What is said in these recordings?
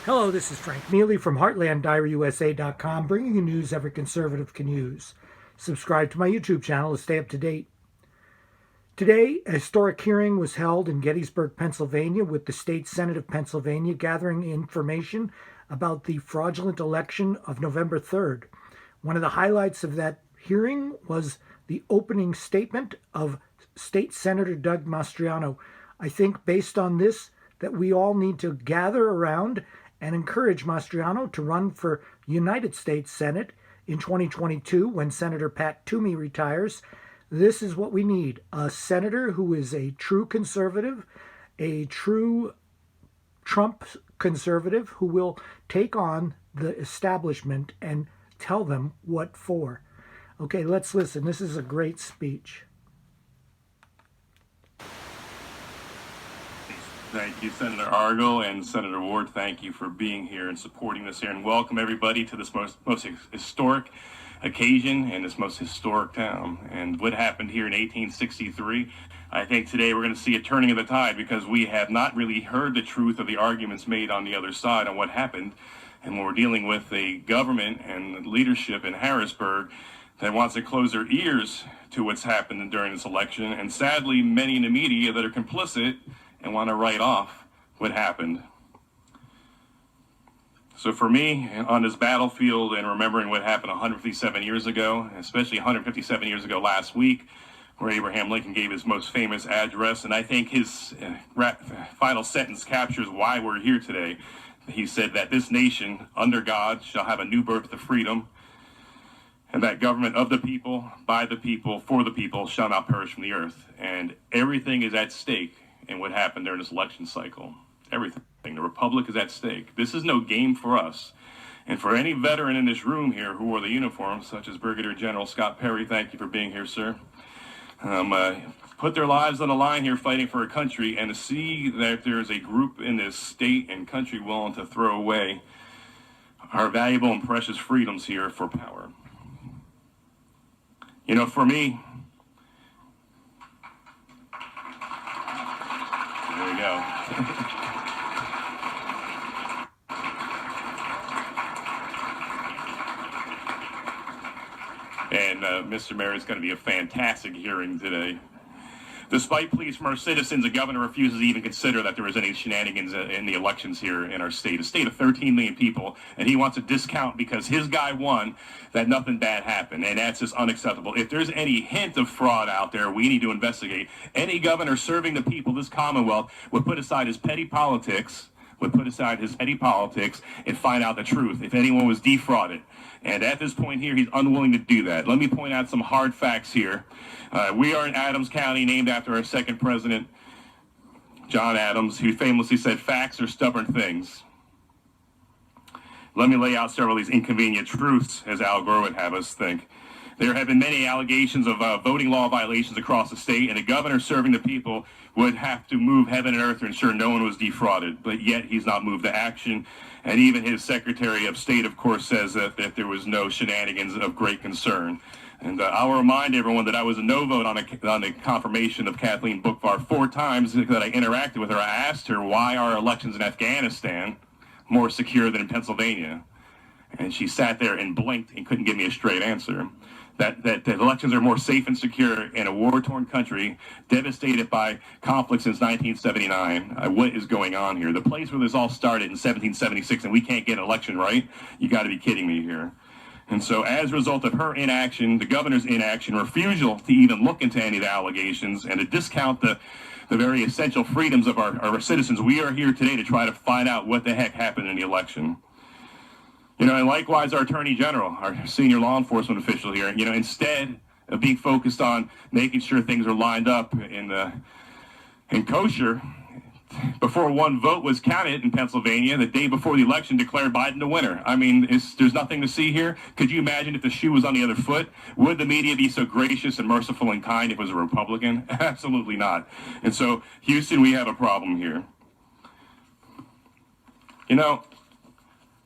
Hello, this is Frank Neely from HeartlandDiaryUSA.com, bringing you news every conservative can use. Subscribe to my YouTube channel to stay up to date. Today, a historic hearing was held in Gettysburg, Pennsylvania, with the State Senate of Pennsylvania gathering information about the fraudulent election of November 3rd. One of the highlights of that hearing was the opening statement of State Senator Doug Mastriano. I think based on this, that we all need to gather around and encourage Mastriano to run for United States Senate in 2022 when Senator Pat Toomey retires. This is what we need, a senator who is a true conservative, a true Trump conservative who will take on the establishment and tell them what for. Okay, let's listen. This is a great speech. Thank you, Senator Argyle and Senator Ward. Thank you for being here and supporting this here, and welcome everybody to this most historic occasion in this most historic town. And what happened here in 1863, I think today we're going to see a turning of the tide, because we have not really heard the truth of the arguments made on the other side on what happened. And when we're dealing with a government and leadership in Harrisburg that wants to close their ears to what's happened during this election, and sadly many in the media that are complicit and want to write off what happened. So for me, on this battlefield and remembering what happened 157 years ago, especially 157 years ago last week, where Abraham Lincoln gave his most famous address, and I think his final sentence captures why we're here today. He said that this nation, under God, shall have a new birth of freedom, and that government of the people, by the people, for the people, shall not perish from the earth. And everything is at stake in what happened during this election cycle. Everything. The republic is at stake. This is no game for us. And for any veteran in this room here who wore the uniform, such as Brigadier General Scott Perry, thank you for being here, sir. Put their lives on the line here fighting for a country, and to see that there's a group in this state and country willing to throw away our valuable and precious freedoms here for power. You know, for me, there we go. And Mr. Mayor, it's going to be a fantastic hearing today. Despite pleas from our citizens, the governor refuses to even consider that there was any shenanigans in the elections here in our state, a state of 13 million people, and he wants to discount because his guy won that nothing bad happened, and that's just unacceptable. If there's any hint of fraud out there, we need to investigate. Any governor serving the people, this Commonwealth, would put aside his petty politics, and find out the truth, if anyone was defrauded. And at this point here, he's unwilling to do that. Let me point out some hard facts here. We are in Adams County, named after our second president, John Adams, who famously said, "Facts are stubborn things." Let me lay out several of these inconvenient truths, as Al Gore would have us think. There have been many allegations of voting law violations across the state, and the governor serving the people would have to move heaven and earth to ensure no one was defrauded, but yet he's not moved to action. And even his Secretary of State, of course, says that there was no shenanigans of great concern. And I'll remind everyone that I was a no vote on the confirmation of Kathleen Bookvar 4 times that I interacted with her. I asked her why are elections in Afghanistan more secure than in Pennsylvania? And she sat there and blinked and couldn't give me a straight answer. That the elections are more safe and secure in a war-torn country devastated by conflict since 1979. What is going on here? The place where this all started in 1776, and we can't get an election right? You got to be kidding me here. And so as a result of her inaction, the governor's inaction, refusal to even look into any of the allegations, and to discount the very essential freedoms of our citizens, we are here today to try to find out what the heck happened in the election. You know, and likewise, our Attorney General, our senior law enforcement official here, you know, instead of being focused on making sure things are lined up in kosher, before one vote was counted in Pennsylvania, the day before the election declared Biden the winner. I mean, there's nothing to see here. Could you imagine if the shoe was on the other foot? Would the media be so gracious and merciful and kind if it was a Republican? Absolutely not. And so, Houston, we have a problem here. You know,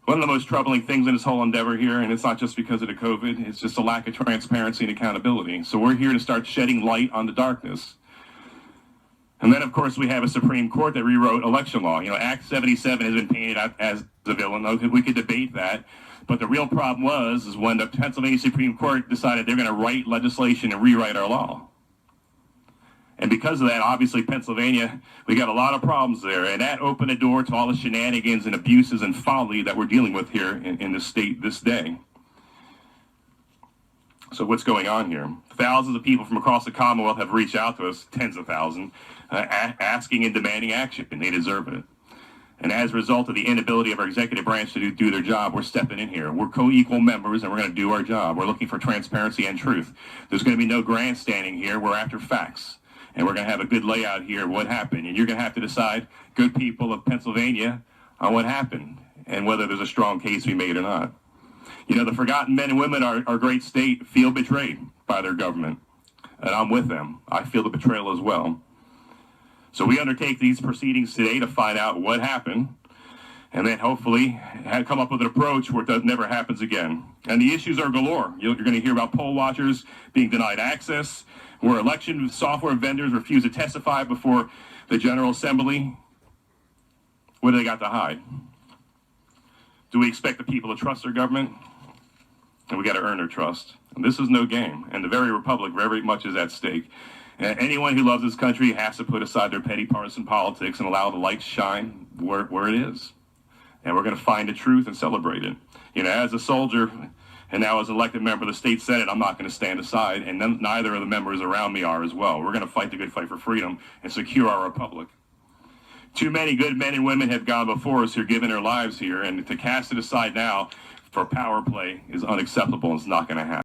one of the most troubling things in this whole endeavor here, and it's not just because of the COVID, it's just a lack of transparency and accountability. So we're here to start shedding light on the darkness. And then, of course, we have a Supreme Court that rewrote election law. You know, Act 77 has been painted out as a villain. Okay, we could debate that. But the real problem is when the Pennsylvania Supreme Court decided they're going to write legislation and rewrite our law. And because of that, obviously, Pennsylvania, we got a lot of problems there. And that opened the door to all the shenanigans and abuses and folly that we're dealing with here in the state this day. So what's going on here? Thousands of people from across the Commonwealth have reached out to us, tens of thousands, asking and demanding action, and they deserve it. And as a result of the inability of our executive branch to do their job, we're stepping in here. We're co-equal members, and we're going to do our job. We're looking for transparency and truth. There's going to be no grandstanding here. We're after facts. And we're going to have a good layout here of what happened. And you're going to have to decide, good people of Pennsylvania, on what happened and whether there's a strong case we made or not. You know, the forgotten men and women of our great state feel betrayed by their government. And I'm with them. I feel the betrayal as well. So we undertake these proceedings today to find out what happened and then hopefully come up with an approach where it never happens again. And the issues are galore. You're going to hear about poll watchers being denied access, where election software vendors refuse to testify before the General Assembly. What do they got to hide? Do we expect the people to trust their government? And we got to earn their trust. And this is no game. And the very republic very much is at stake. And anyone who loves this country has to put aside their petty partisan politics and allow the light to shine where it is. And we're going to find the truth and celebrate it. You know, as a soldier and now as an elected member of the state Senate, I'm not going to stand aside, and neither of the members around me are as well. We're going to fight the good fight for freedom and secure our republic. Too many good men and women have gone before us who are giving their lives here, and to cast it aside now for power play is unacceptable and it's not going to happen.